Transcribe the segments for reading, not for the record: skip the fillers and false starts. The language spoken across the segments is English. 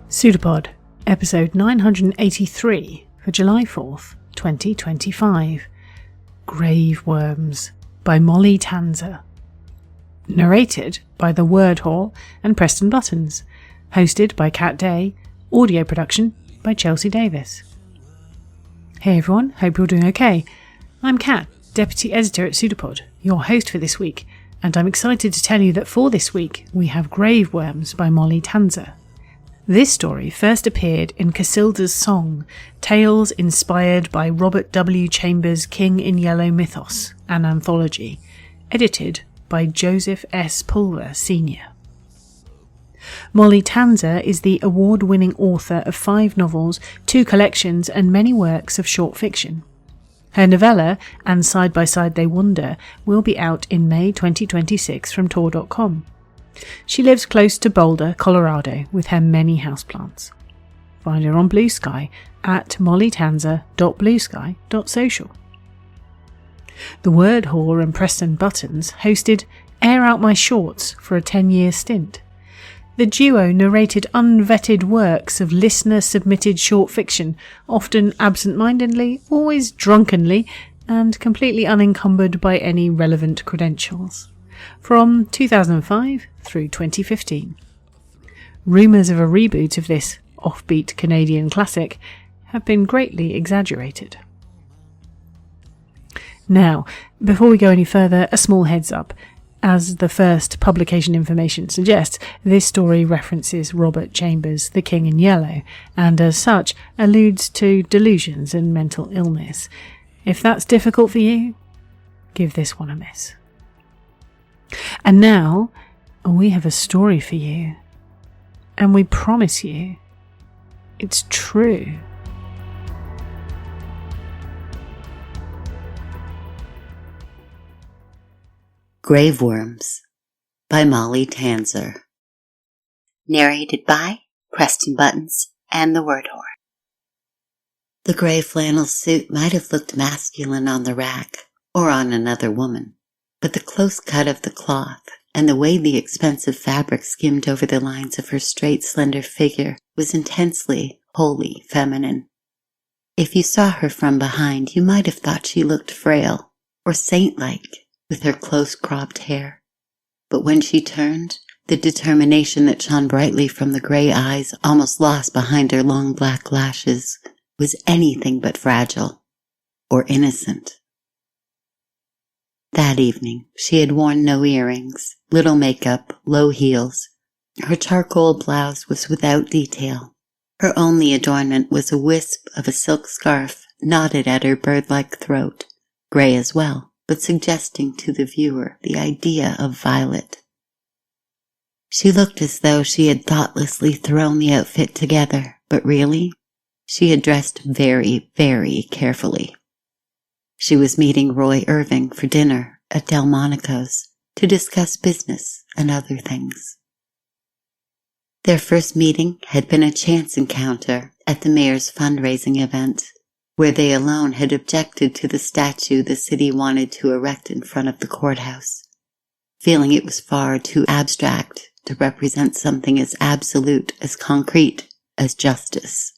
PseudoPod, episode 983 for July 4th, 2025. Grave Worms by Molly Tanzer. Narrated by The Word Whore and Preston Buttons. Hosted by Kat Day. Audio production by Chelsea Davis. Hey everyone, hope you're doing okay. I'm Kat, Deputy Editor at PseudoPod, your host for this week, and I'm excited to tell you that for this week we have Grave Worms by Molly Tanzer. This story first appeared in Casilda's Song, Tales Inspired by Robert W. Chambers' King in Yellow Mythos, an anthology, edited by Joseph S. Pulver Sr. Molly Tanzer is the award-winning author of 5 novels, 2 collections and many works of short fiction. Her novella, And Side by Side They Wander, will be out in May 2026 from Tor.com. She lives close to Boulder, Colorado, with her many houseplants. Find her on Blue Sky at mollytanzer.bluesky.social. The Word Whore and Preston Buttons hosted Air Out My Shorts for a 10-year stint. The duo narrated unvetted works of listener-submitted short fiction, often absent-mindedly, always drunkenly, and completely unencumbered by any relevant credentials. From 2005 through 2015. Rumours of a reboot of this offbeat Canadian classic have been greatly exaggerated. Now, before we go any further, a small heads up. As the first publication information suggests, this story references Robert Chambers' The King in Yellow, and as such alludes to delusions and mental illness. If that's difficult for you, give this one a miss. And now, we have a story for you. And we promise you, it's true. Grave Worms by Molly Tanzer. Narrated by Preston Buttons and The Word Whore. The grey flannel suit might have looked masculine on the rack, or on another woman. But the close cut of the cloth, and the way the expensive fabric skimmed over the lines of her straight, slender figure was intensely, wholly feminine. If you saw her from behind, you might have thought she looked frail, or saint-like, with her close-cropped hair. But when she turned, the determination that shone brightly from the grey eyes, almost lost behind her long black lashes, was anything but fragile, or innocent. That evening, she had worn no earrings, little makeup, low heels. Her charcoal blouse was without detail. Her only adornment was a wisp of a silk scarf knotted at her bird-like throat, grey as well, but suggesting to the viewer the idea of violet. She looked as though she had thoughtlessly thrown the outfit together, but really, she had dressed very, very carefully. She was meeting Roy Irving for dinner at Delmonico's to discuss business and other things. Their first meeting had been a chance encounter at the mayor's fundraising event, where they alone had objected to the statue the city wanted to erect in front of the courthouse, feeling it was far too abstract to represent something as absolute, as concrete as justice.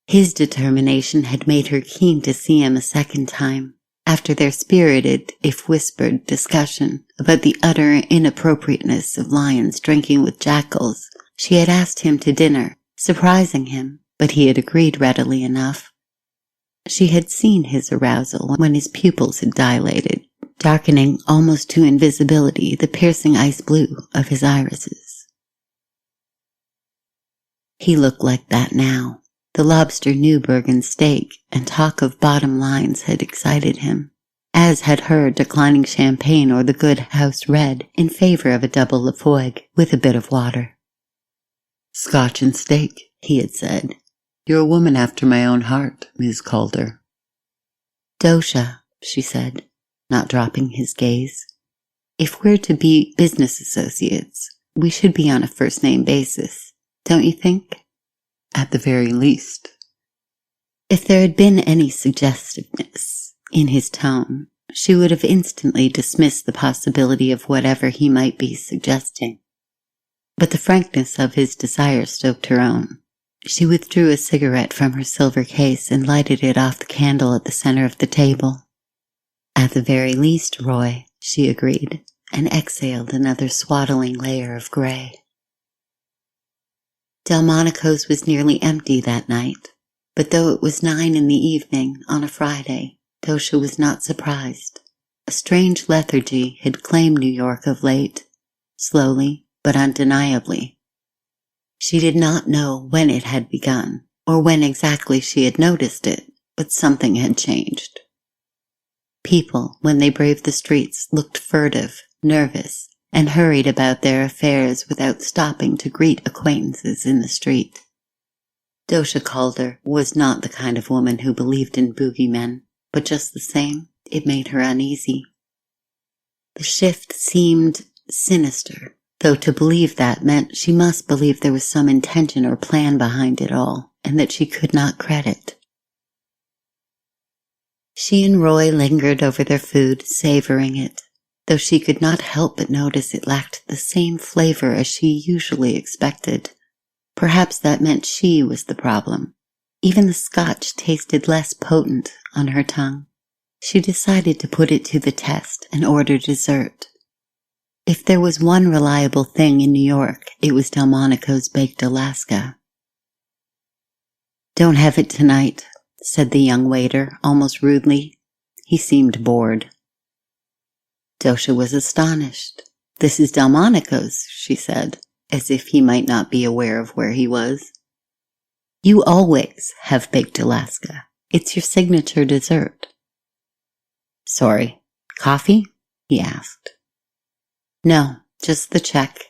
His determination had made her keen to see him a second time, after their spirited, if whispered, discussion about the utter inappropriateness of lions drinking with jackals. She had asked him to dinner, surprising him, but he had agreed readily enough. She had seen his arousal when his pupils had dilated, darkening almost to invisibility the piercing ice blue of his irises. He looked like that now. The lobster Newbergen steak and talk of bottom lines had excited him, as had her declining champagne or the good house red in favor of a double Lafogue with a bit of water. "Scotch and steak," he had said. "You're a woman after my own heart, Ms. Calder." "Dosha," she said, not dropping his gaze. "If we're to be business associates, we should be on a first-name basis, don't you think?" "At the very least." If there had been any suggestiveness in his tone, she would have instantly dismissed the possibility of whatever he might be suggesting. but the frankness of his desire stoked her own. She withdrew a cigarette from her silver case and lighted it off the candle at the center of the table. At the very least, Roy, she agreed, and exhaled another swaddling layer of gray. Delmonico's was nearly empty that night, but though it was 9 in the evening on a Friday, Dosha was not surprised. A strange lethargy had claimed New York of late, slowly but undeniably. She did not know when it had begun, or when exactly she had noticed it, but something had changed. People, when they braved the streets, looked furtive, nervous, and hurried about their affairs without stopping to greet acquaintances in the street. Dosha Calder was not the kind of woman who believed in boogeymen, but just the same, it made her uneasy. The shift seemed sinister, though to believe that meant she must believe there was some intention or plan behind it all, and that she could not credit. She and Roy lingered over their food, savoring it, though she could not help but notice it lacked the same flavor as she usually expected. Perhaps that meant she was the problem. Even the scotch tasted less potent on her tongue. She decided to put it to the test and order dessert. If there was one reliable thing in New York, it was Delmonico's Baked Alaska. "Don't have it tonight," said the young waiter, almost rudely. He seemed bored. Dosha was astonished. "This is Delmonico's," she said, as if he might not be aware of where he was. "You always have Baked Alaska. It's your signature dessert." "Sorry, coffee?" he asked. "No, just the check."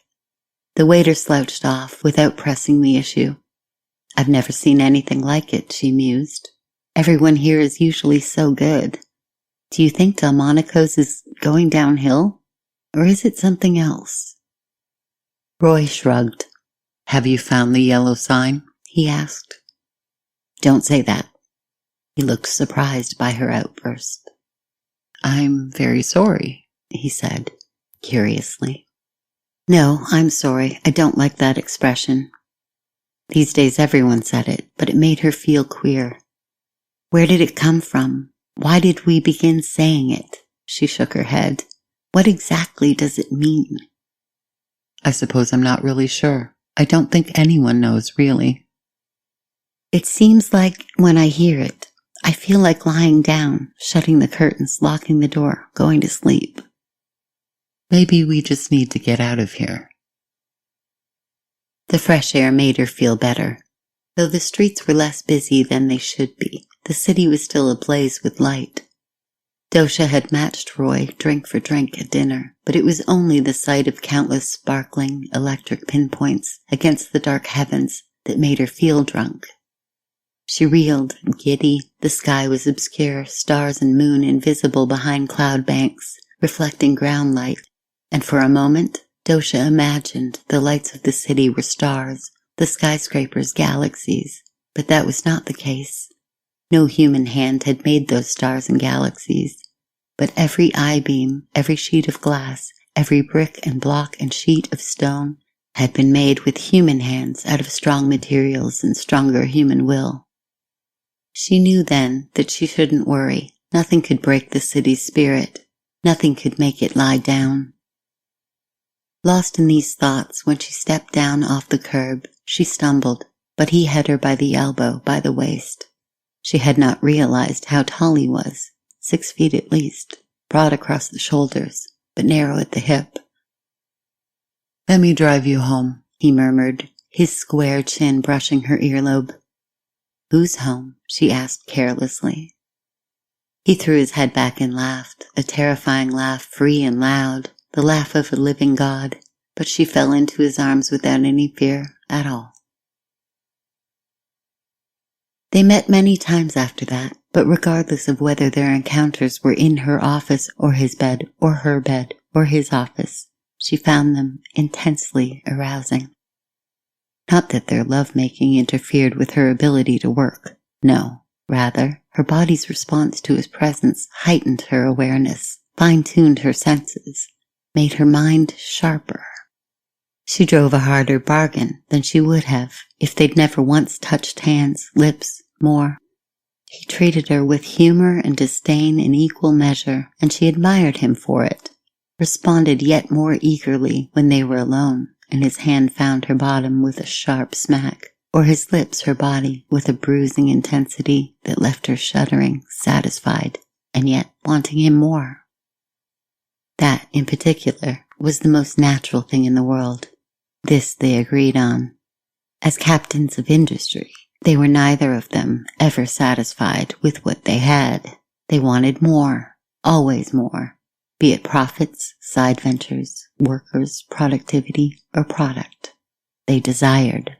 The waiter slouched off without pressing the issue. "I've never seen anything like it," she mused. "Everyone here is usually so good. Do you think Delmonico's is going downhill? Or is it something else?" Roy shrugged. "Have you found the yellow sign?" he asked. "Don't say that." He looked surprised by her outburst. "I'm very sorry," he said, curiously. "No, I'm sorry. I don't like that expression." These days everyone said it, but it made her feel queer. Where did it come from? Why did we begin saying it? She shook her head. What exactly does it mean? "I suppose I'm not really sure. I don't think anyone knows, really." "It seems like when I hear it, I feel like lying down, shutting the curtains, locking the door, going to sleep." "Maybe we just need to get out of here." The fresh air made her feel better. Though the streets were less busy than they should be, the city was still ablaze with light. Dosha had matched Roy drink for drink at dinner, but it was only the sight of countless sparkling electric pinpoints against the dark heavens that made her feel drunk. She reeled, giddy. The sky was obscure, stars and moon invisible behind cloud banks, reflecting ground light, and for a moment Dosha imagined the lights of the city were stars, the skyscrapers galaxies, but that was not the case. No human hand had made those stars and galaxies, but every I-beam, every sheet of glass, every brick and block and sheet of stone had been made with human hands out of strong materials and stronger human will. She knew then that she shouldn't worry. Nothing could break the city's spirit. Nothing could make it lie down. Lost in these thoughts, when she stepped down off the curb, she stumbled, but he had her by the elbow, by the waist. She had not realized how tall he was, 6 feet at least, broad across the shoulders, but narrow at the hip. "Let me drive you home," he murmured, his square chin brushing her earlobe. "Whose home?" she asked carelessly. He threw his head back and laughed, a terrifying laugh, free and loud, the laugh of a living god, but she fell into his arms without any fear at all. They met many times after that, but regardless of whether their encounters were in her office or his bed or her bed or his office, she found them intensely arousing. Not that their lovemaking interfered with her ability to work. No, rather, her body's response to his presence heightened her awareness, fine-tuned her senses, made her mind sharper. She drove a harder bargain than she would have if they'd never once touched hands, lips, more. He treated her with humor and disdain in equal measure, and she admired him for it, responded yet more eagerly when they were alone, and his hand found her bottom with a sharp smack, or his lips her body with a bruising intensity that left her shuddering, satisfied, and yet wanting him more. That, in particular, was the most natural thing in the world. This they agreed on. As captains of industry, they were neither of them ever satisfied with what they had. They wanted more, always more, be it profits, side ventures, workers, productivity, or product. They desired.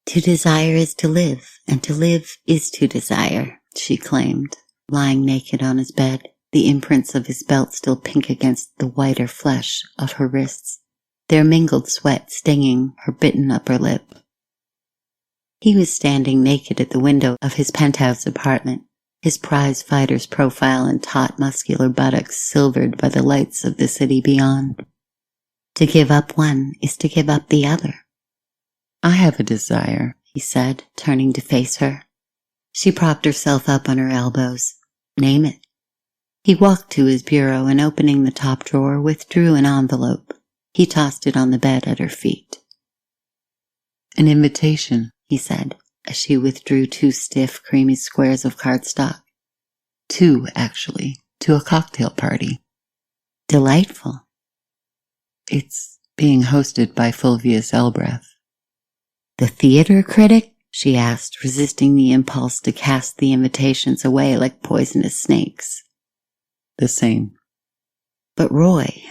To desire is to live, and to live is to desire, she claimed, lying naked on his bed, the imprints of his belt still pink against the whiter flesh of her wrists, their mingled sweat stinging her bitten upper lip. He was standing naked at the window of his penthouse apartment, his prize fighter's profile and taut muscular buttocks silvered by the lights of the city beyond. To give up one is to give up the other. I have a desire, he said, turning to face her. She propped herself up on her elbows. Name it. He walked to his bureau and, opening the top drawer, withdrew an envelope. He tossed it on the bed at her feet. An invitation, he said, as she withdrew 2 stiff, creamy squares of cardstock. 2, actually, to a cocktail party. Delightful. It's being hosted by Fulvius Elbreth. The theater critic? She asked, resisting the impulse to cast the invitations away like poisonous snakes. The same. But Roy,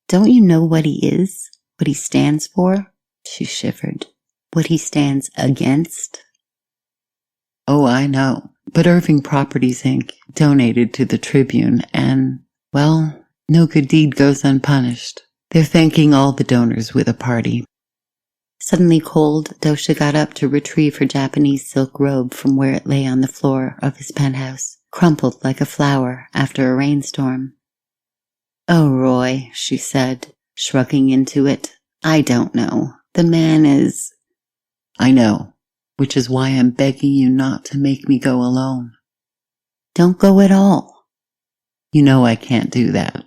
don't you know what he is? What he stands for? She shivered. What he stands against? Oh, I know. But Irving Properties, Inc. donated to the Tribune and, well, no good deed goes unpunished. They're thanking all the donors with a party. Suddenly cold, Dosha got up to retrieve her Japanese silk robe from where it lay on the floor of his penthouse, crumpled like a flower after a rainstorm. Oh, Roy, she said, shrugging into it. I don't know. The man is... I know, which is why I'm begging you not to make me go alone. Don't go at all. You know I can't do that.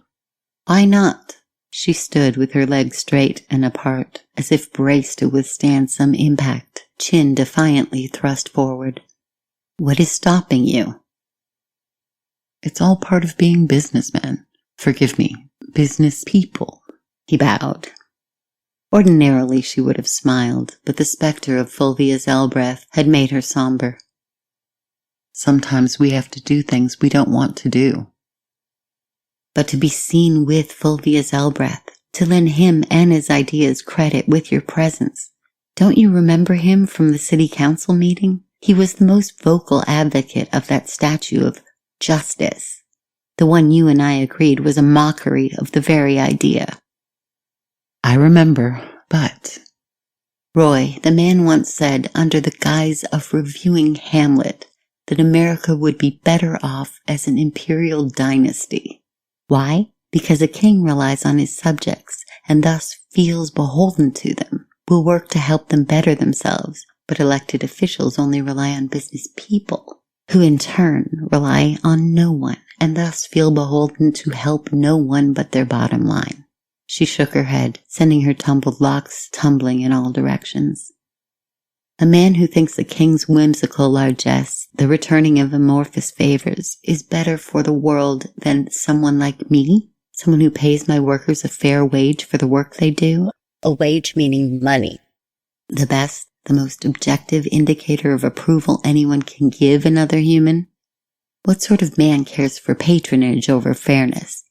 Why not? She stood with her legs straight and apart, as if braced to withstand some impact, chin defiantly thrust forward. What is stopping you? It's all part of being businessmen. Forgive me, business people. He bowed. Ordinarily she would have smiled, but the specter of Fulvius Elbreth had made her somber. Sometimes we have to do things we don't want to do. But to be seen with Fulvius Elbreth, to lend him and his ideas credit with your presence. Don't you remember him from the city council meeting? He was the most vocal advocate of that statue of justice. The one you and I agreed was a mockery of the very idea. I remember, but... Roy, the man once said, under the guise of reviewing Hamlet, that America would be better off as an imperial dynasty. Why? Because a king relies on his subjects and thus feels beholden to them, will work to help them better themselves, but elected officials only rely on business people, who in turn rely on no one and thus feel beholden to help no one but their bottom line. She shook her head, sending her tumbled locks tumbling in all directions. A man who thinks a king's whimsical largesse, the returning of amorphous favors, is better for the world than someone like me? Someone who pays my workers a fair wage for the work they do? A wage meaning money. The best, the most objective indicator of approval anyone can give another human? What sort of man cares for patronage over fairness?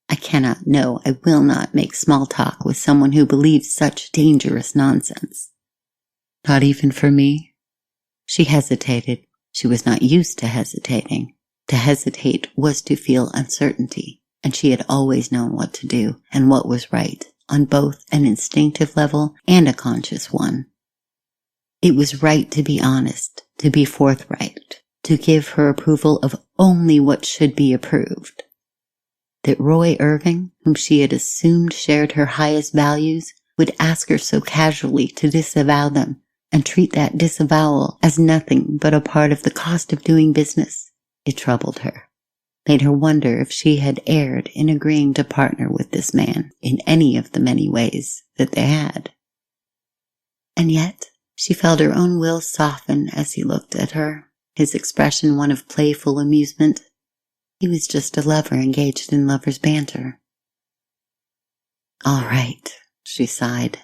I cannot, no, I will not make small talk with someone who believes such dangerous nonsense. Not even for me? She hesitated. She was not used to hesitating. To hesitate was to feel uncertainty, and she had always known what to do and what was right, on both an instinctive level and a conscious one. It was right to be honest, to be forthright, to give her approval of only what should be approved. That Roy Irving, whom she had assumed shared her highest values, would ask her so casually to disavow them and treat that disavowal as nothing but a part of the cost of doing business. It troubled her, made her wonder if she had erred in agreeing to partner with this man in any of the many ways that they had. And yet, she felt her own will soften as he looked at her, his expression one of playful amusement. He was just a lover engaged in lover's banter. "All right," she sighed.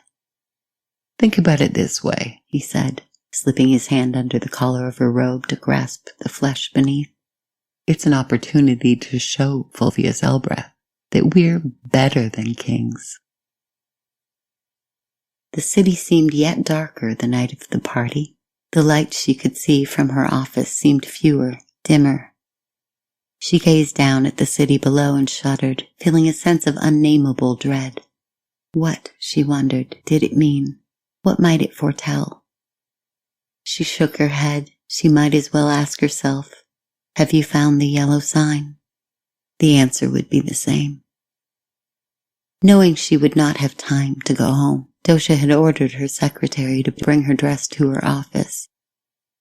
"Think about it this way," he said, slipping his hand under the collar of her robe to grasp the flesh beneath. "It's an opportunity to show Fulvius Elbreth that we're better than kings." The city seemed yet darker the night of the party. The lights she could see from her office seemed fewer, dimmer. She gazed down at the city below and shuddered, feeling a sense of unnameable dread. What, she wondered, did it mean? What might it foretell? She shook her head. She might as well ask herself, "Have you found the yellow sign?" The answer would be the same. Knowing she would not have time to go home, Dosha had ordered her secretary to bring her dress to her office.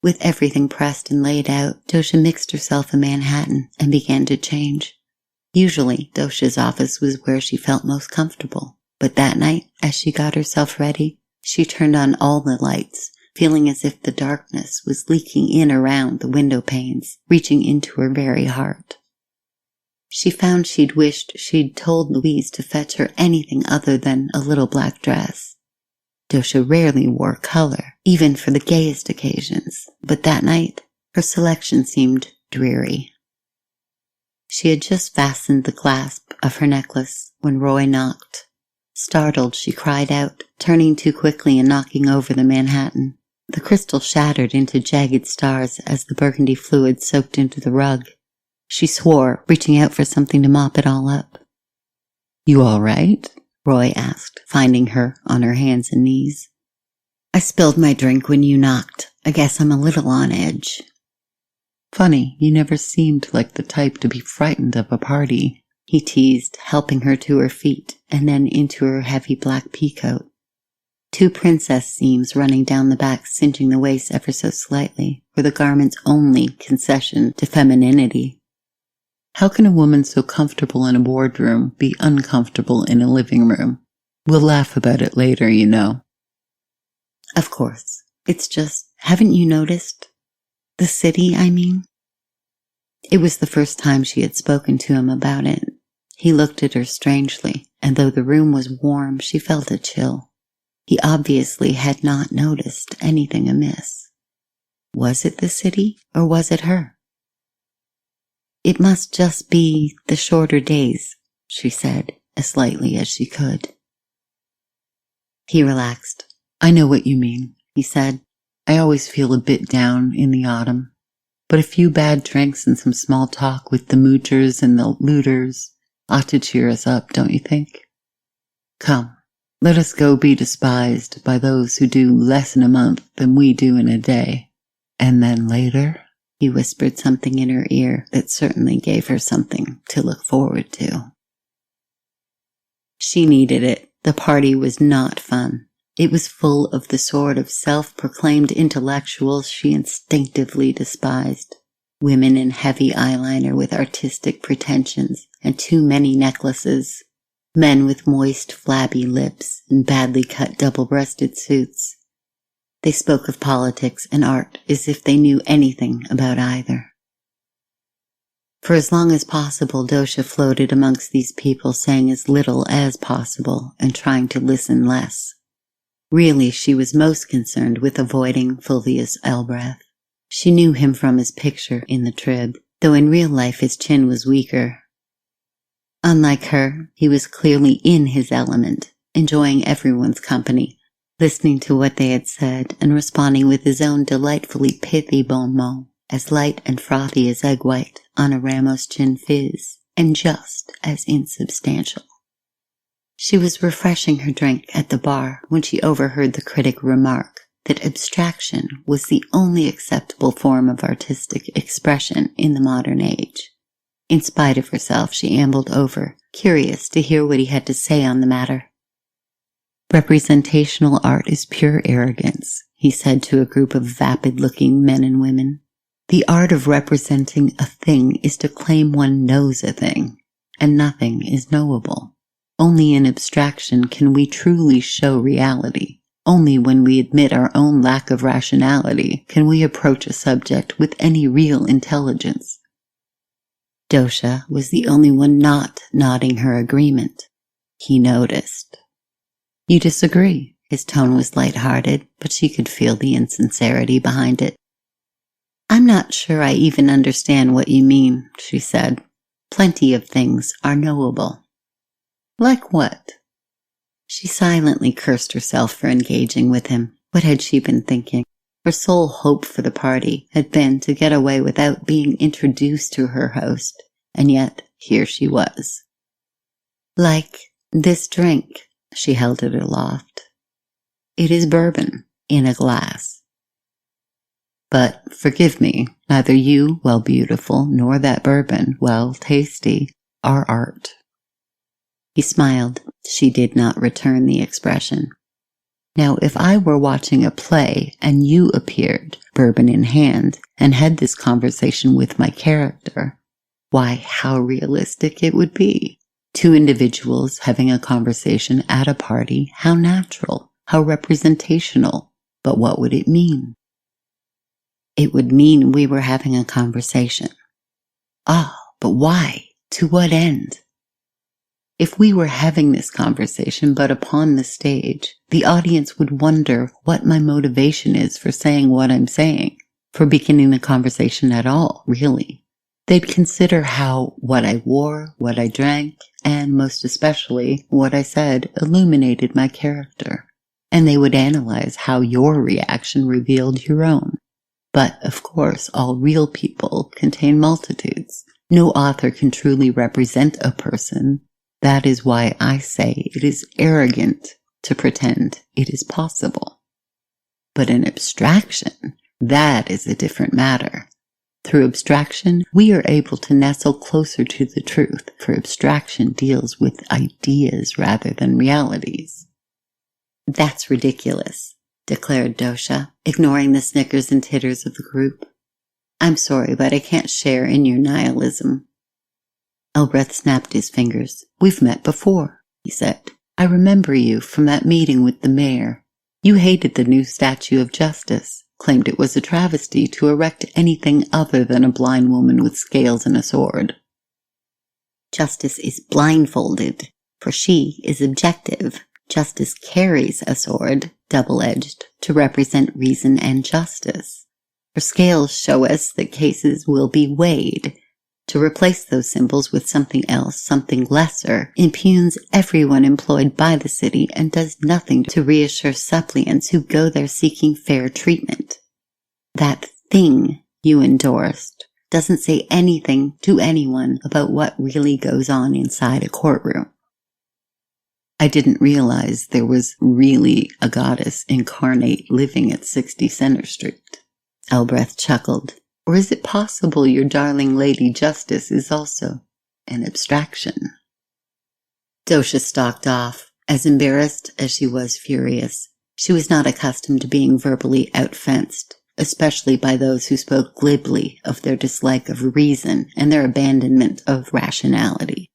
With everything pressed and laid out, Dosha mixed herself a Manhattan and began to change. Usually, Dosha's office was where she felt most comfortable, but that night, as she got herself ready, she turned on all the lights, feeling as if the darkness was leaking in around the window panes, reaching into her very heart. She found she'd wished she'd told Louise to fetch her anything other than a little black dress. Dosha rarely wore color, even for the gayest occasions, but that night, her selection seemed dreary. She had just fastened the clasp of her necklace when Roy knocked. Startled, she cried out, turning too quickly and knocking over the Manhattan. The crystal shattered into jagged stars as the burgundy fluid soaked into the rug. She swore, reaching out for something to mop it all up. "You all right?" Roy asked, finding her on her hands and knees. "I spilled my drink when you knocked. I guess I'm a little on edge." "Funny, you never seemed like the type to be frightened of a party," he teased, helping her to her feet and then into her heavy black peacoat. 2 princess seams running down the back, cinching the waist ever so slightly, were the garment's only concession to femininity. How can a woman so comfortable in a boardroom be uncomfortable in a living room? We'll laugh about it later, you know. "Of course. It's just, haven't you noticed? The city, I mean." It was the first time she had spoken to him about it. He looked at her strangely, and though the room was warm, she felt a chill. He obviously had not noticed anything amiss. Was it the city, or was it her? "It must just be the shorter days," she said, as lightly as she could. He relaxed. "I know what you mean," he said. "I always feel a bit down in the autumn. But a few bad drinks and some small talk with the moochers and the looters ought to cheer us up, don't you think? Come, let us go be despised by those who do less in a month than we do in a day. And then later," he whispered something in her ear that certainly gave her something to look forward to. She needed it. The party was not fun. It was full of the sort of self-proclaimed intellectuals she instinctively despised. Women in heavy eyeliner with artistic pretensions and too many necklaces. Men with moist, flabby lips and badly cut double-breasted suits. They spoke of politics and art as if they knew anything about either. For as long as possible, Dosha floated amongst these people, saying as little as possible and trying to listen less. Really, she was most concerned with avoiding Fulvius Elbreth. She knew him from his picture in the Trib, though in real life his chin was weaker. Unlike her, he was clearly in his element, enjoying everyone's company, listening to what they had said and responding with his own delightfully pithy bon mot, as light and frothy as egg white on a Ramos gin fizz, and just as insubstantial. She was refreshing her drink at the bar when she overheard the critic remark that abstraction was the only acceptable form of artistic expression in the modern age. In spite of herself, she ambled over, curious to hear what he had to say on the matter. Representational art is pure arrogance, he said to a group of vapid-looking men and women. The art of representing a thing is to claim one knows a thing, and nothing is knowable. Only in abstraction can we truly show reality. Only when we admit our own lack of rationality can we approach a subject with any real intelligence. Dosha was the only one not nodding her agreement. He noticed. You disagree. His tone was light-hearted, but she could feel the insincerity behind it. I'm not sure I even understand what you mean, she said. Plenty of things are knowable. Like what? She silently cursed herself for engaging with him. What had she been thinking? Her sole hope for the party had been to get away without being introduced to her host, and yet here she was. Like this drink, she held it aloft. It is bourbon in a glass. But forgive me, neither you, well beautiful, nor that bourbon, well tasty, are art. He smiled. She did not return the expression. Now, if I were watching a play and you appeared, bourbon in hand, and had this conversation with my character, why, how realistic it would be. Two individuals having a conversation at a party, how natural, how representational. But what would it mean? It would mean we were having a conversation. Ah, but why? To what end? If we were having this conversation but upon the stage, the audience would wonder what my motivation is for saying what I'm saying, for beginning the conversation at all, really. They'd consider how what I wore, what I drank, and most especially what I said illuminated my character. And they would analyze how your reaction revealed your own. But, of course, all real people contain multitudes. No author can truly represent a person. That is why I say it is arrogant to pretend it is possible. But in abstraction, that is a different matter. Through abstraction, we are able to nestle closer to the truth, for abstraction deals with ideas rather than realities. That's ridiculous, declared Dosha, ignoring the snickers and titters of the group. I'm sorry, but I can't share in your nihilism. Elbreth snapped his fingers. We've met before, he said. I remember you from that meeting with the mayor. You hated the new statue of justice, claimed it was a travesty to erect anything other than a blind woman with scales and a sword. Justice is blindfolded, for she is objective. Justice carries a sword, double-edged, to represent reason and justice. Her scales show us that cases will be weighed. To replace those symbols with something else, something lesser, impugns everyone employed by the city and does nothing to reassure suppliants who go there seeking fair treatment. That thing you endorsed doesn't say anything to anyone about what really goes on inside a courtroom. I didn't realize there was really a goddess incarnate living at 60 Center Street. Elbreth chuckled. Or is it possible your darling Lady Justice is also an abstraction? Dosha stalked off, as embarrassed as she was furious. She was not accustomed to being verbally outfenced, especially by those who spoke glibly of their dislike of reason and their abandonment of rationality.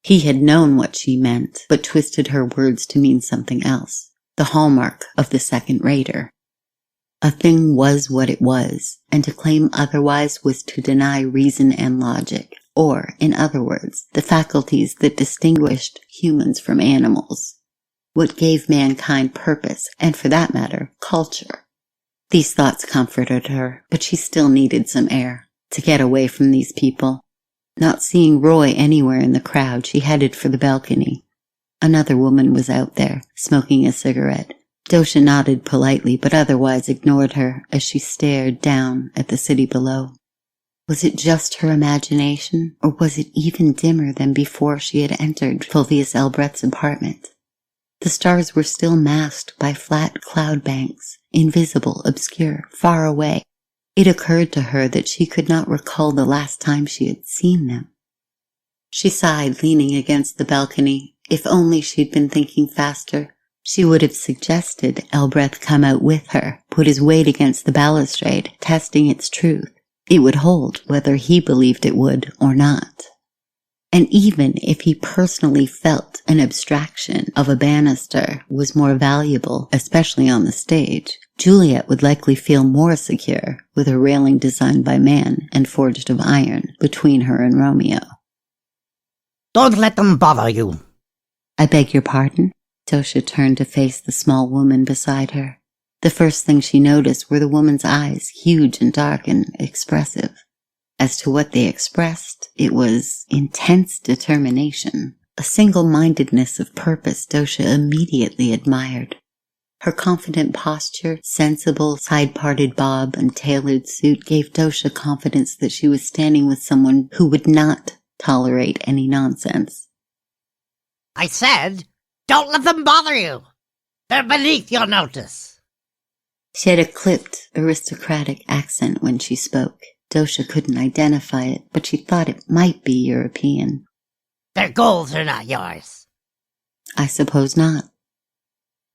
He had known what she meant, but twisted her words to mean something else, the hallmark of the second-rater. A thing was what it was, and to claim otherwise was to deny reason and logic, or, in other words, the faculties that distinguished humans from animals. What gave mankind purpose, and for that matter, culture. These thoughts comforted her, but she still needed some air, to get away from these people. Not seeing Roy anywhere in the crowd, she headed for the balcony. Another woman was out there, smoking a cigarette. Dosha nodded politely, but otherwise ignored her as she stared down at the city below. Was it just her imagination, or was it even dimmer than before she had entered Fulvius Elbreth's apartment? The stars were still masked by flat cloud banks, invisible, obscure, far away. It occurred to her that she could not recall the last time she had seen them. She sighed, leaning against the balcony. If only she'd been thinking faster. She would have suggested Elbreth come out with her, put his weight against the balustrade, testing its truth. It would hold whether he believed it would or not. And even if he personally felt an abstraction of a banister was more valuable, especially on the stage, Juliet would likely feel more secure with a railing designed by man and forged of iron between her and Romeo. Don't let them bother you. I beg your pardon? Dosha turned to face the small woman beside her. The first thing she noticed were the woman's eyes, huge and dark and expressive. As to what they expressed, it was intense determination, a single-mindedness of purpose Dosha immediately admired. Her confident posture, sensible, side-parted bob, and tailored suit gave Dosha confidence that she was standing with someone who would not tolerate any nonsense. I said, don't let them bother you. They're beneath your notice. She had a clipped, aristocratic accent when she spoke. Dosha couldn't identify it, but she thought it might be European. Their goals are not yours. I suppose not.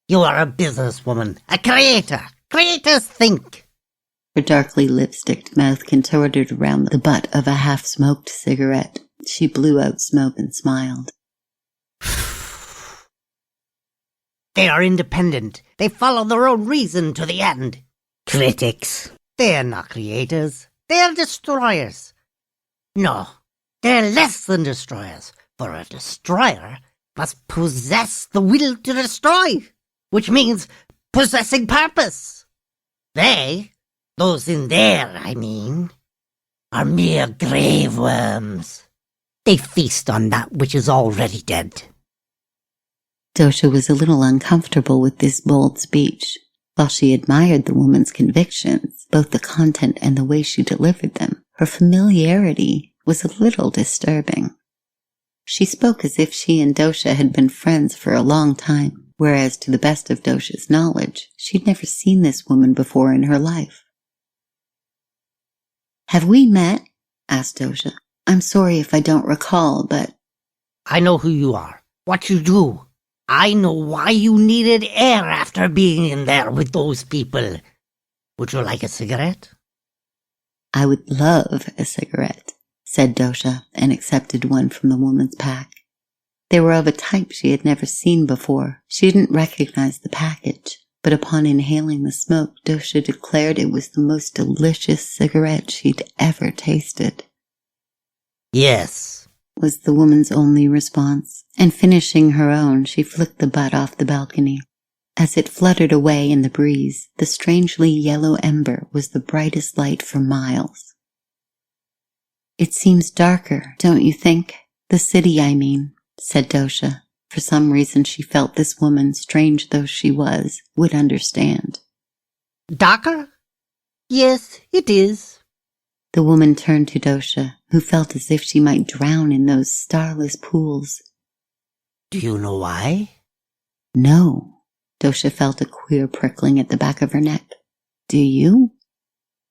You are a businesswoman, a creator. Creators think. Her darkly lipsticked mouth contorted around the butt of a half-smoked cigarette. She blew out smoke and smiled. They are independent. They follow their own reason to the end. Critics. They are not creators. They are destroyers. No, they're less than destroyers, for a destroyer must possess the will to destroy, which means possessing purpose. They, those in there, I mean, are mere grave worms. They feast on that which is already dead. Dosha was a little uncomfortable with this bold speech. While she admired the woman's convictions, both the content and the way she delivered them, her familiarity was a little disturbing. She spoke as if she and Dosha had been friends for a long time, whereas to the best of Dosha's knowledge, she'd never seen this woman before in her life. "Have we met?" asked Dosha. "I'm sorry if I don't recall, but—" I know who you are, what you do. I know why you needed air after being in there with those people. Would you like a cigarette? "I would love a cigarette," said Dosha, and accepted one from the woman's pack. They were of a type she had never seen before. She didn't recognize the package, but upon inhaling the smoke, Dosha declared it was the most delicious cigarette she'd ever tasted. Yes, was the woman's only response, and finishing her own, she flicked the butt off the balcony. As it fluttered away in the breeze, the strangely yellow ember was the brightest light for miles. "It seems darker, don't you think? The city, I mean," said Dosha. For some reason she felt this woman, strange though she was, would understand. Darker? Yes, it is. The woman turned to Dosha, who felt as if she might drown in those starless pools. Do you know why? No. Dosha felt a queer prickling at the back of her neck. Do you?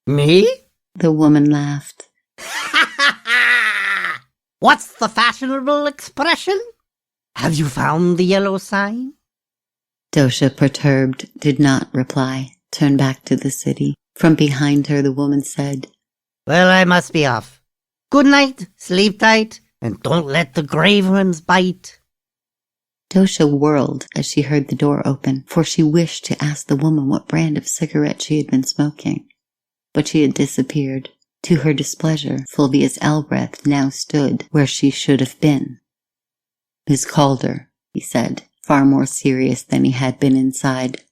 Me? The woman laughed. What's the fashionable expression? Have you found the yellow sign? Dosha, perturbed, did not reply, turned back to the city. From behind her, the woman said, Well, I must be off. Good night, sleep tight, and don't let the grave worms bite. Dosha whirled as she heard the door open, for she wished to ask the woman what brand of cigarette she had been smoking. But she had disappeared. To her displeasure, Fulvius Elbreth now stood where she should have been. Miss Calder, he said, far more serious than he had been inside.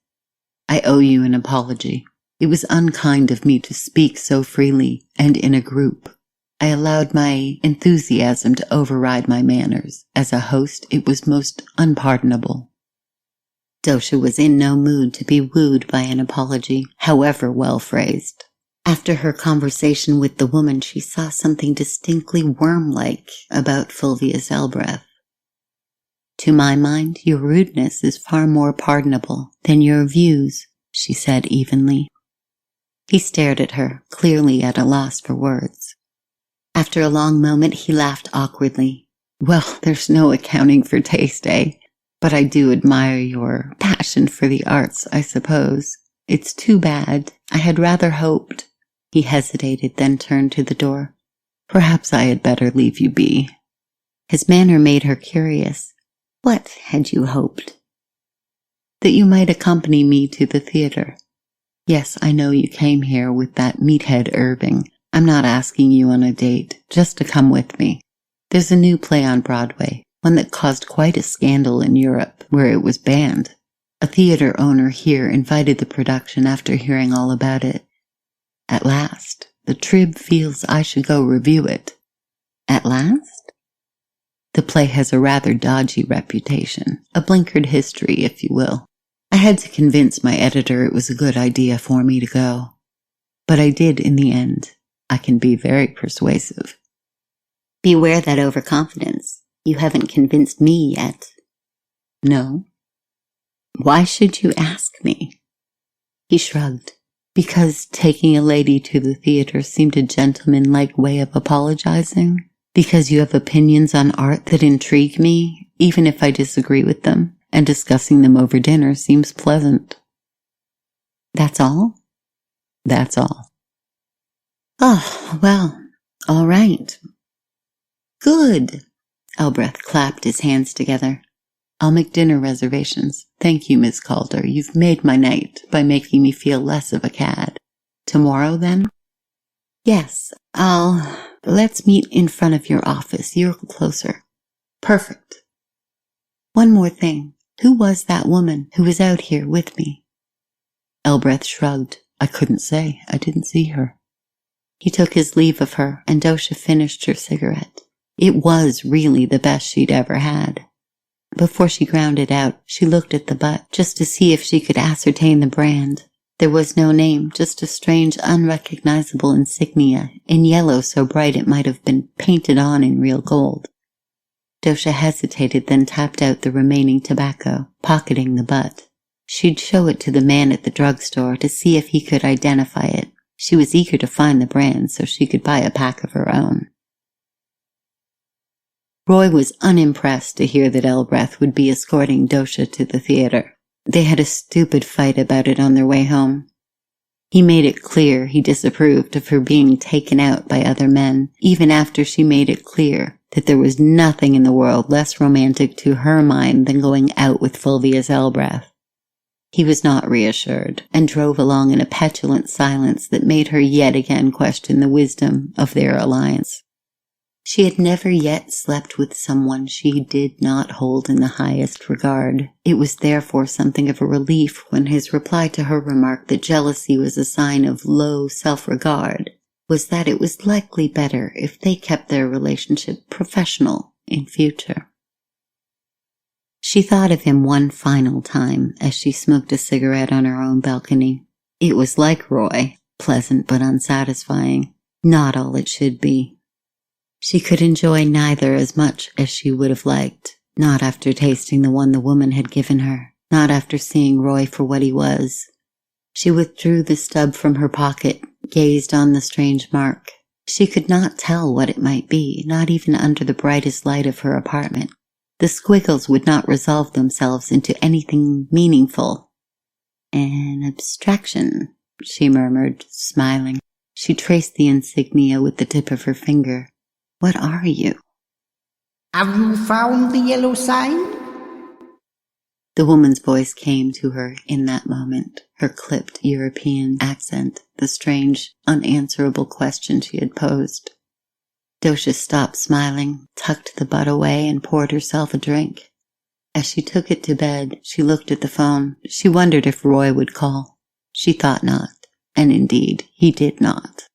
I owe you an apology. It was unkind of me to speak so freely and in a group. I allowed my enthusiasm to override my manners. As a host, it was most unpardonable. Dosha was in no mood to be wooed by an apology, however well phrased. After her conversation with the woman, she saw something distinctly worm-like about Fulvius Elbreth. To my mind, your rudeness is far more pardonable than your views, she said evenly. He stared at her, clearly at a loss for words. After a long moment, he laughed awkwardly. Well, there's no accounting for taste, eh? But I do admire your passion for the arts, I suppose. It's too bad. I had rather hoped. He hesitated, then turned to the door. Perhaps I had better leave you be. His manner made her curious. What had you hoped? That you might accompany me to the theater. Yes, I know you came here with that meathead Irving. I'm not asking you on a date, just to come with me. There's a new play on Broadway, one that caused quite a scandal in Europe, where it was banned. A theater owner here invited the production after hearing all about it. At last, the Trib feels I should go review it. At last? The play has a rather dodgy reputation, a blinkered history, if you will. I had to convince my editor it was a good idea for me to go. But I did in the end. I can be very persuasive. Beware that overconfidence. You haven't convinced me yet. No. Why should you ask me? He shrugged. Because taking a lady to the theater seemed a gentlemanlike way of apologizing? Because you have opinions on art that intrigue me, even if I disagree with them, and discussing them over dinner seems pleasant. That's all? That's all. Oh, well, all right. Good. Elbreth clapped his hands together. I'll make dinner reservations. Thank you, Miss Calder. You've made my night by making me feel less of a cad. Tomorrow, then? Yes, let's meet in front of your office. You're closer. Perfect. One more thing. Who was that woman who was out here with me? Elbreth shrugged. I couldn't say. I didn't see her. He took his leave of her, and Dosha finished her cigarette. It was really the best she'd ever had. Before she ground it out, she looked at the butt just to see if she could ascertain the brand. There was no name, just a strange, unrecognizable insignia, in yellow so bright it might have been painted on in real gold. Dosha hesitated, then tapped out the remaining tobacco, pocketing the butt. She'd show it to the man at the drugstore to see if he could identify it. She was eager to find the brand so she could buy a pack of her own. Roy was unimpressed to hear that Elbreth would be escorting Dosha to the theater. They had a stupid fight about it on their way home. He made it clear he disapproved of her being taken out by other men, even after she made it clear that there was nothing in the world less romantic to her mind than going out with Fulvius Elbreth. He was not reassured, and drove along in a petulant silence that made her yet again question the wisdom of their alliance. She had never yet slept with someone she did not hold in the highest regard. It was therefore something of a relief when his reply to her remark that jealousy was a sign of low self-regard was that it was likely better if they kept their relationship professional in future. She thought of him one final time as she smoked a cigarette on her own balcony. It was like Roy, pleasant but unsatisfying, not all it should be. She could enjoy neither as much as she would have liked, not after tasting the one the woman had given her, not after seeing Roy for what he was. She withdrew the stub from her pocket, gazed on the strange mark. She could not tell what it might be, not even under the brightest light of her apartment. The squiggles would not resolve themselves into anything meaningful. An abstraction, she murmured, smiling. She traced the insignia with the tip of her finger. What are you? Have you found the yellow sign? The woman's voice came to her in that moment, her clipped European accent, the strange, unanswerable question she had posed. Dosha stopped smiling, tucked the butt away, and poured herself a drink. As she took it to bed, she looked at the phone. She wondered if Roy would call. She thought not, and indeed, he did not.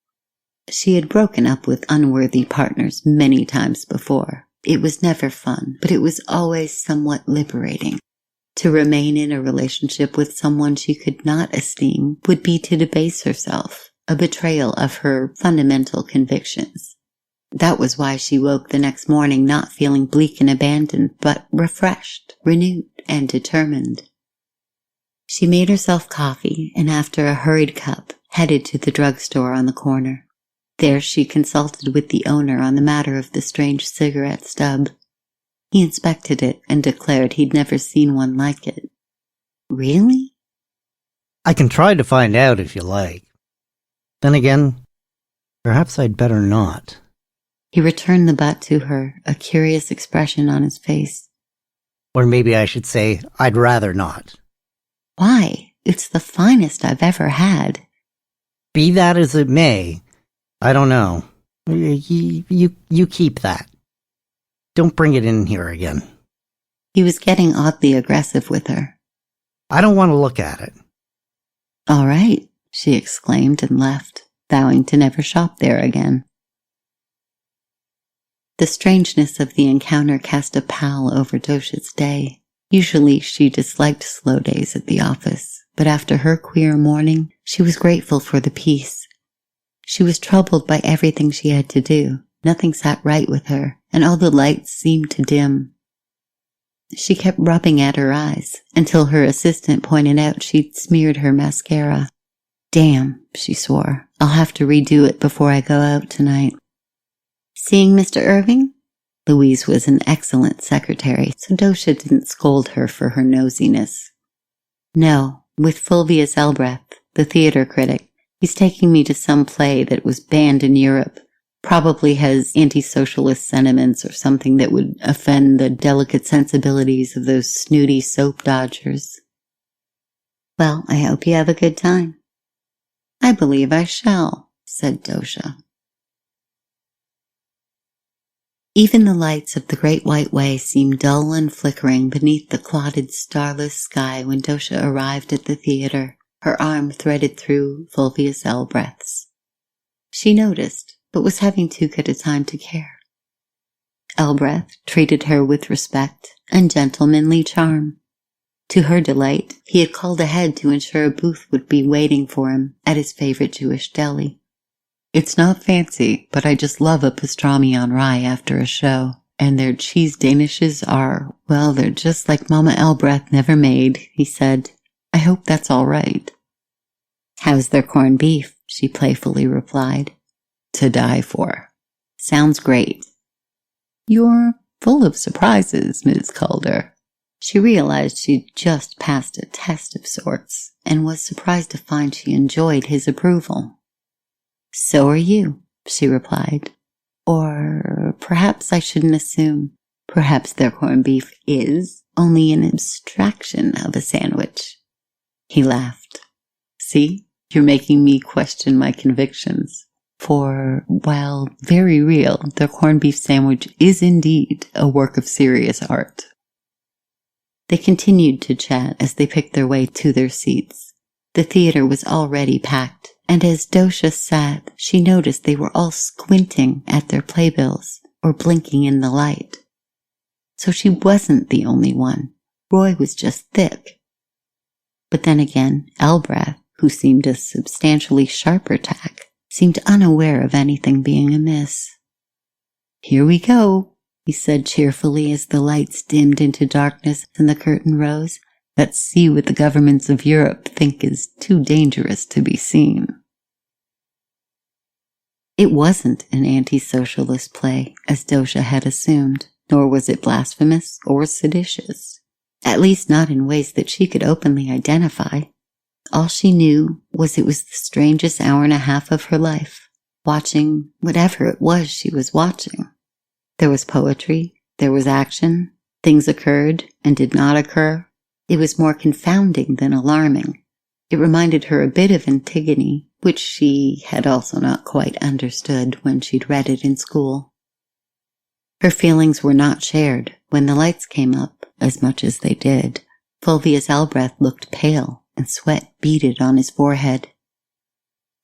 She had broken up with unworthy partners many times before. It was never fun, but it was always somewhat liberating. To remain in a relationship with someone she could not esteem would be to debase herself, a betrayal of her fundamental convictions. That was why she woke the next morning not feeling bleak and abandoned, but refreshed, renewed, and determined. She made herself coffee, and after a hurried cup, headed to the drugstore on the corner. There she consulted with the owner on the matter of the strange cigarette stub. He inspected it and declared he'd never seen one like it. Really? I can try to find out if you like. Then again, perhaps I'd better not. He returned the butt to her, a curious expression on his face. Or maybe I should say, I'd rather not. Why? It's the finest I've ever had. Be that as it may, I don't know. You keep that. Don't bring it in here again. He was getting oddly aggressive with her. I don't want to look at it. All right, she exclaimed and left, vowing to never shop there again. The strangeness of the encounter cast a pall over Dosha's day. Usually she disliked slow days at the office, but after her queer morning, she was grateful for the peace. She was troubled by everything she had to do. Nothing sat right with her, and all the lights seemed to dim. She kept rubbing at her eyes, until her assistant pointed out she'd smeared her mascara. Damn, she swore. I'll have to redo it before I go out tonight. Seeing Mr. Irving? Louise was an excellent secretary, so Dosha didn't scold her for her nosiness. No, with Fulvius Elbreth, the theater critic. He's taking me to some play that was banned in Europe. Probably has anti-socialist sentiments or something that would offend the delicate sensibilities of those snooty soap dodgers. Well, I hope you have a good time. I believe I shall, said Dosha. Even the lights of the Great White Way seemed dull and flickering beneath the clouded, starless sky when Dosha arrived at the theater, her arm threaded through Fulvius Elbreth's. She noticed, but was having too good a time to care. Elbreth treated her with respect and gentlemanly charm. To her delight, he had called ahead to ensure a booth would be waiting for him at his favorite Jewish deli. It's not fancy, but I just love a pastrami on rye after a show, and their cheese danishes are, well, they're just like Mama Elbreth never made, he said. I hope that's all right. How's their corned beef? She playfully replied. To die for. Sounds great. You're full of surprises, Ms. Calder. She realized she'd just passed a test of sorts, and was surprised to find she enjoyed his approval. So are you, she replied. Or perhaps I shouldn't assume. Perhaps their corned beef is only an abstraction of a sandwich. He laughed. See, you're making me question my convictions. For, while very real, their corned beef sandwich is indeed a work of serious art. They continued to chat as they picked their way to their seats. The theater was already packed, and as Dosha sat, she noticed they were all squinting at their playbills or blinking in the light. So she wasn't the only one. Roy was just thick. But then again, Elbreth, who seemed a substantially sharper tack, seemed unaware of anything being amiss. Here we go, he said cheerfully as the lights dimmed into darkness and the curtain rose. Let's see what the governments of Europe think is too dangerous to be seen. It wasn't an anti-socialist play, as Dosha had assumed, nor was it blasphemous or seditious. At least not in ways that she could openly identify. All she knew was it was the strangest hour and a half of her life, watching whatever it was she was watching. There was poetry, there was action, things occurred and did not occur. It was more confounding than alarming. It reminded her a bit of Antigone, which she had also not quite understood when she'd read it in school. Her feelings were not shared when the lights came up as much as they did. Fulvius Elbreth looked pale, and sweat beaded on his forehead.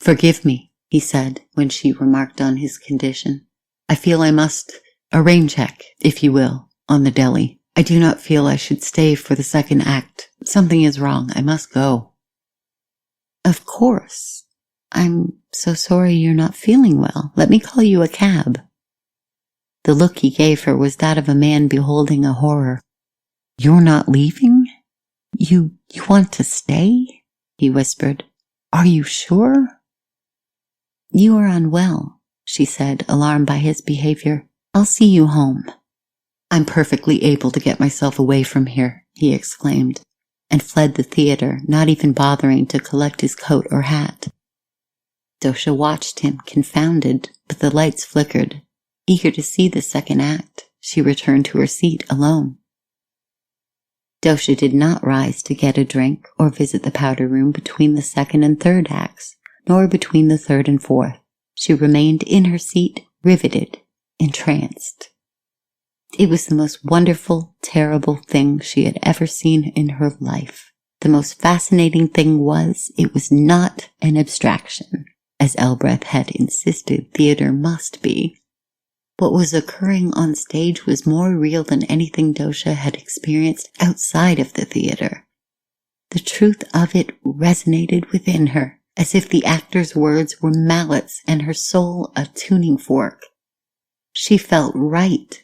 Forgive me, he said, when she remarked on his condition. I feel I must, a rain check, if you will, on the deli. I do not feel I should stay for the second act. Something is wrong. I must go. Of course. I'm so sorry you're not feeling well. Let me call you a cab. The look he gave her was that of a man beholding a horror. You're not leaving? You want to stay? He whispered. Are you sure? You are unwell, she said, alarmed by his behavior. I'll see you home. I'm perfectly able to get myself away from here, he exclaimed, and fled the theater, not even bothering to collect his coat or hat. Dosha watched him, confounded, but the lights flickered. Eager to see the second act, she returned to her seat alone. Dosha did not rise to get a drink or visit the powder room between the second and third acts, nor between the third and fourth. She remained in her seat, riveted, entranced. It was the most wonderful, terrible thing she had ever seen in her life. The most fascinating thing was, it was not an abstraction, as Elbreth had insisted theater must be. What was occurring on stage was more real than anything Dosha had experienced outside of the theater. The truth of it resonated within her, as if the actor's words were mallets and her soul a tuning fork. She felt right,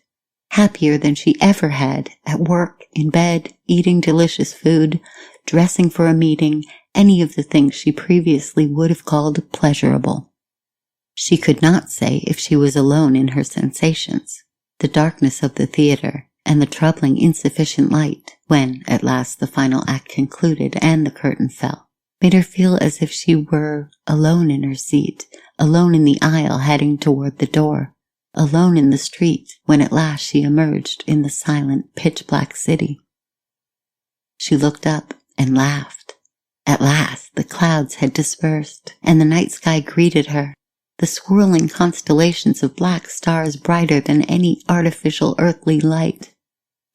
happier than she ever had, at work, in bed, eating delicious food, dressing for a meeting, any of the things she previously would have called pleasurable. She could not say if she was alone in her sensations. The darkness of the theater and the troubling insufficient light, when at last the final act concluded and the curtain fell, made her feel as if she were alone in her seat, alone in the aisle heading toward the door, alone in the street when at last she emerged in the silent, pitch-black city. She looked up and laughed. At last the clouds had dispersed, and the night sky greeted her. The swirling constellations of black stars brighter than any artificial earthly light.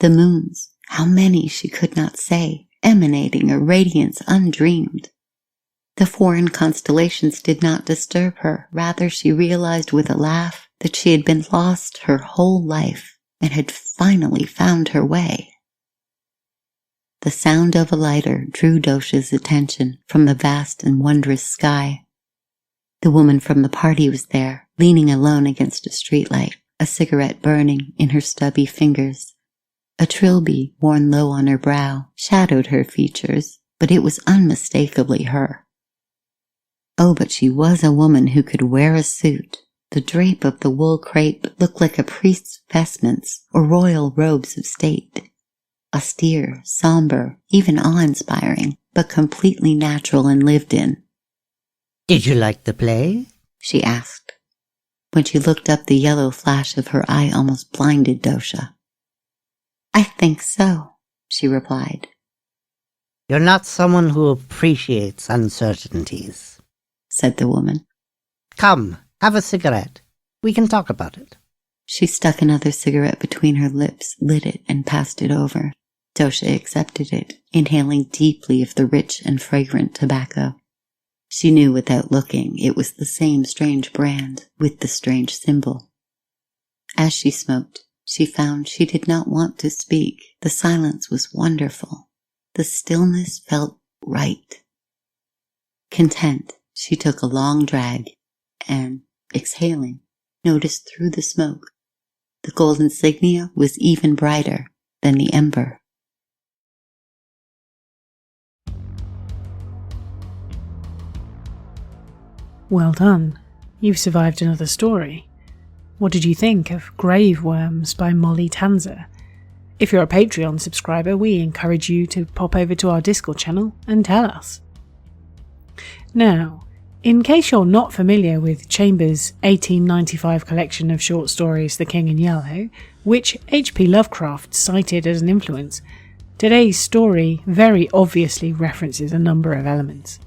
The moons, how many she could not say, emanating a radiance undreamed. The foreign constellations did not disturb her. Rather, she realized with a laugh that she had been lost her whole life and had finally found her way. The sound of a lighter drew Dosha's attention from the vast and wondrous sky. The woman from the party was there, leaning alone against a streetlight, a cigarette burning in her stubby fingers. A trilby worn low on her brow shadowed her features, but it was unmistakably her. Oh, but she was a woman who could wear a suit. The drape of the wool crepe looked like a priest's vestments or royal robes of state. Austere, somber, even awe-inspiring, but completely natural and lived in. Did you like the play? She asked. When she looked up, the yellow flash of her eye almost blinded Dosha. I think so, she replied. You're not someone who appreciates uncertainties, said the woman. Come, have a cigarette. We can talk about it. She stuck another cigarette between her lips, lit it, and passed it over. Dosha accepted it, inhaling deeply of the rich and fragrant tobacco. She knew without looking it was the same strange brand with the strange symbol. As she smoked, she found she did not want to speak. The silence was wonderful. The stillness felt right. Content, she took a long drag and, exhaling, noticed through the smoke. The gold insignia was even brighter than the ember. Well done. You've survived another story. What did you think of Grave Worms by Molly Tanzer? If you're a Patreon subscriber, we encourage you to pop over to our Discord channel and tell us. Now, in case you're not familiar with Chambers' 1895 collection of short stories The King in Yellow, which H.P. Lovecraft cited as an influence, today's story very obviously references a number of elements.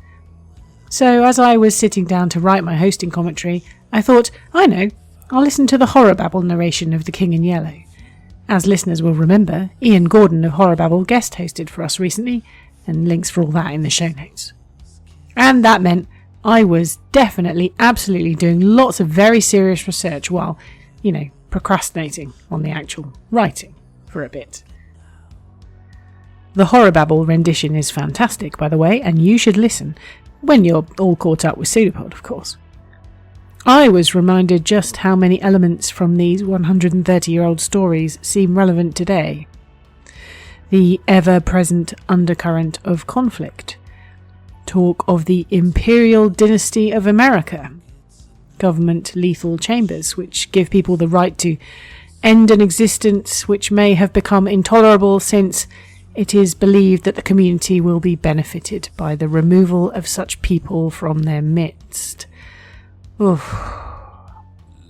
So as I was sitting down to write my hosting commentary, I thought, I know, I'll listen to the Horror Babble narration of The King in Yellow. As listeners will remember, Ian Gordon of Horror Babble guest hosted for us recently, and links for all that in the show notes. And that meant I was definitely, absolutely doing lots of very serious research while, procrastinating on the actual writing for a bit. The Horror Babble rendition is fantastic, by the way, and you should listen, when you're all caught up with PseudoPod, of course. I was reminded just how many elements from these 130-year-old stories seem relevant today. The ever-present undercurrent of conflict. Talk of the Imperial Dynasty of America. Government lethal chambers, which give people the right to end an existence which may have become intolerable, since it is believed that the community will be benefited by the removal of such people from their midst. Oof.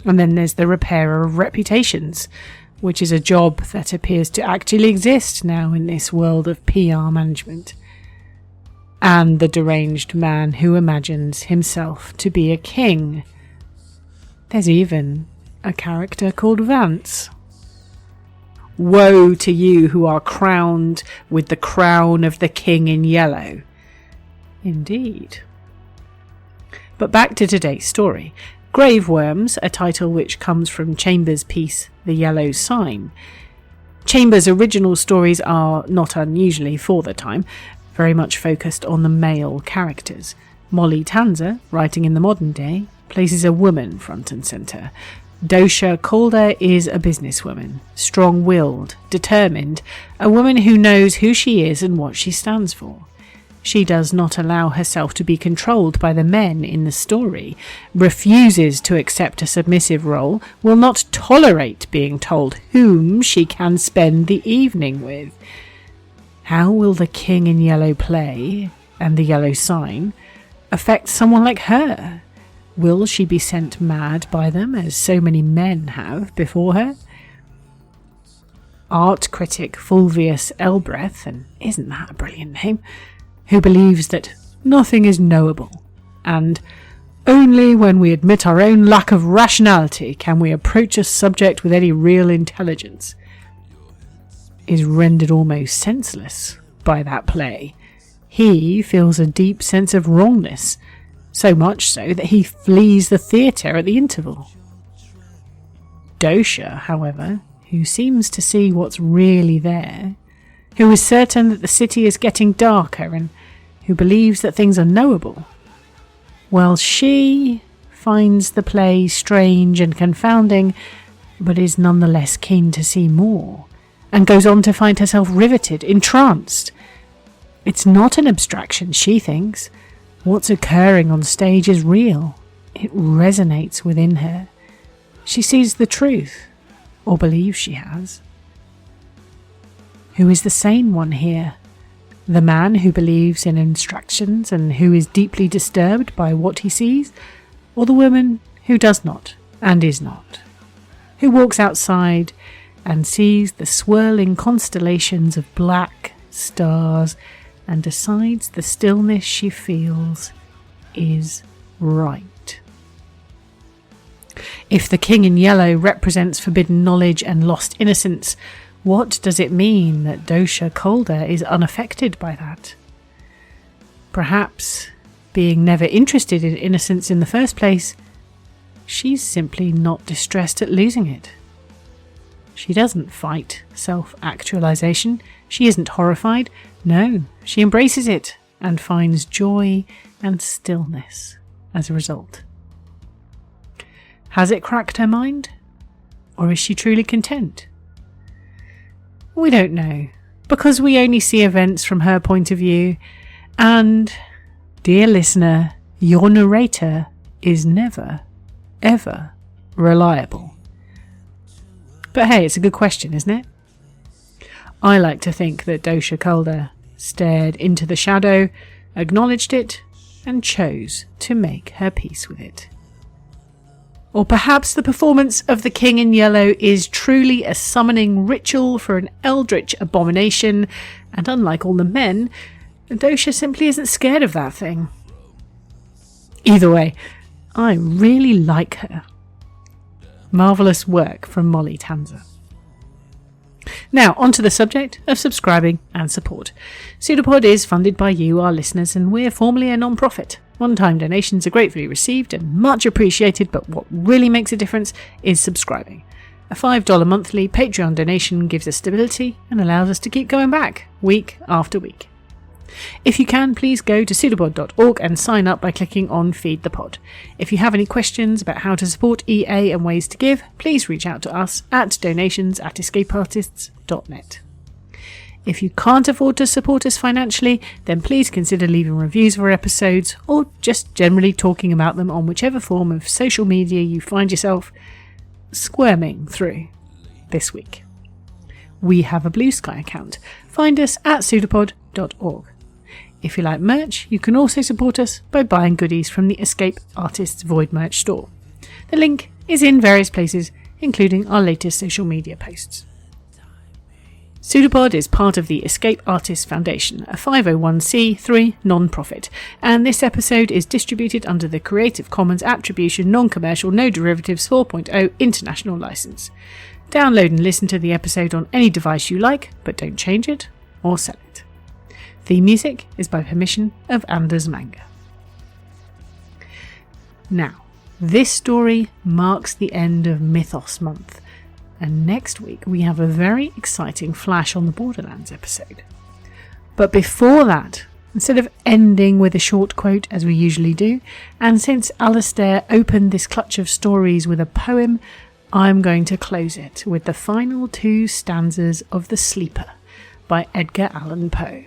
And then there's the repairer of reputations, which is a job that appears to actually exist now in this world of PR management. And the deranged man who imagines himself to be a king. There's even a character called Vance. Woe to you who are crowned with the crown of the king in yellow. Indeed. But back to today's story. Grave Worms, a title which comes from Chambers' piece The Yellow Sign. Chambers' original stories are, not unusually for the time, very much focused on the male characters. Molly Tanzer, writing in the modern day, places a woman front and centre. Dosha Calder is a businesswoman, strong-willed, determined, a woman who knows who she is and what she stands for. She does not allow herself to be controlled by the men in the story, refuses to accept a submissive role, will not tolerate being told whom she can spend the evening with. How will the King in Yellow play, and the Yellow Sign, affect someone like her? Will she be sent mad by them, as so many men have before her? Art critic Fulvius Elbreth, and isn't that a brilliant name, who believes that nothing is knowable, and only when we admit our own lack of rationality can we approach a subject with any real intelligence, is rendered almost senseless by that play. He feels a deep sense of wrongness, so much so that he flees the theatre at the interval. Dosha, however, who seems to see what's really there, who is certain that the city is getting darker and who believes that things are knowable, well, she finds the play strange and confounding, but is nonetheless keen to see more, and goes on to find herself riveted, entranced. It's not an abstraction, she thinks. What's occurring on stage is real. It resonates within her. She sees the truth, or believes she has. Who is the sane one here? The man who believes in abstractions and who is deeply disturbed by what he sees? Or the woman who does not and is not? Who walks outside and sees the swirling constellations of black stars and decides the stillness she feels is right. If the King in Yellow represents forbidden knowledge and lost innocence, what does it mean that Dosha Calder is unaffected by that? Perhaps, being never interested in innocence in the first place, she's simply not distressed at losing it. She doesn't fight self-actualization. She isn't horrified. No, she embraces it and finds joy and stillness as a result. Has it cracked her mind? Or is she truly content? We don't know, because we only see events from her point of view, and, dear listener, your narrator is never, ever reliable. But hey, it's a good question, isn't it? I like to think that Dosha Calder stared into the shadow, acknowledged it, and chose to make her peace with it. Or perhaps the performance of the King in Yellow is truly a summoning ritual for an eldritch abomination, and unlike all the men, Dosha simply isn't scared of that thing. Either way, I really like her. Marvellous work from Molly Tanzer. Now, onto the subject of subscribing and support. PseudoPod is funded by you, our listeners, and we're formally a non-profit. One-time donations are gratefully received and much appreciated, but what really makes a difference is subscribing. A $5 monthly Patreon donation gives us stability and allows us to keep going back, week after week. If you can, please go to pseudopod.org and sign up by clicking on Feed the Pod. If you have any questions about how to support EA and ways to give, please reach out to us at donations@escapeartists.net. If you can't afford to support us financially, then please consider leaving reviews of our episodes or just generally talking about them on whichever form of social media you find yourself squirming through. this week. We have a Blue Sky account. Find us at PseudoPod.org. If you like merch, you can also support us by buying goodies from the Escape Artists Void merch store. The link is in various places, including our latest social media posts. PseudoPod is part of the Escape Artists Foundation, a 501c3 non-profit, and this episode is distributed under the Creative Commons Attribution Non-Commercial No Derivatives 4.0 International License. Download and listen to the episode on any device you like, but don't change it or sell it. Theme music is by permission of Anders Manga. Now, this story marks the end of Mythos Month, and next week we have a very exciting Flash on the Borderlands episode. But before that, instead of ending with a short quote as we usually do, and since Alistair opened this clutch of stories with a poem, I'm going to close it with the final 2 stanzas of The Sleeper by Edgar Allan Poe,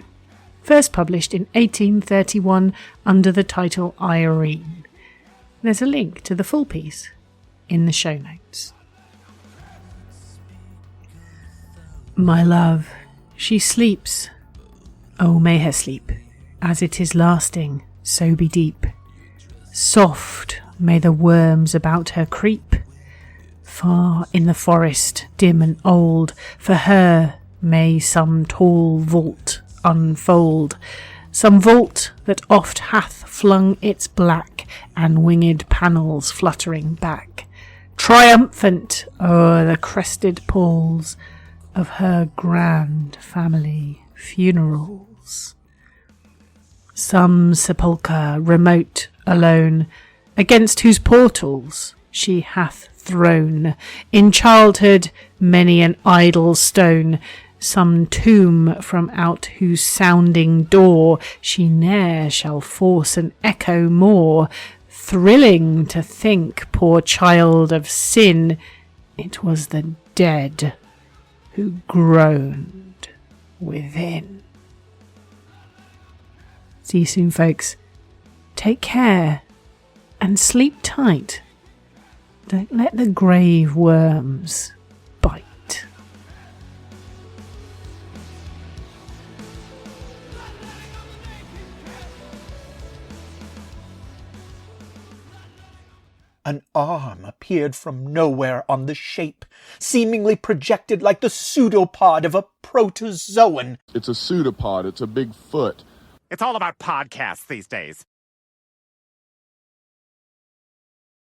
first published in 1831 under the title Irene. There's a link to the full piece in the show notes. My love, she sleeps. Oh, may her sleep, as it is lasting, so be deep. Soft may the worms about her creep. Far in the forest, dim and old, for her may some tall vault unfold, some vault that oft hath flung its black and winged panels fluttering back, triumphant o'er the crested palls of her grand family funerals. Some sepulchre remote, alone, against whose portals she hath thrown in childhood many an idle stone, some tomb from out whose sounding door she ne'er shall force an echo more, thrilling to think, poor child of sin, it was the dead who groaned within. See you soon, folks. Take care and sleep tight. Don't let the grave worms bite. An arm appeared from nowhere on the shape, seemingly projected like the PseudoPod of a protozoan. It's a pseudopod. It's a big foot. It's all about podcasts these days.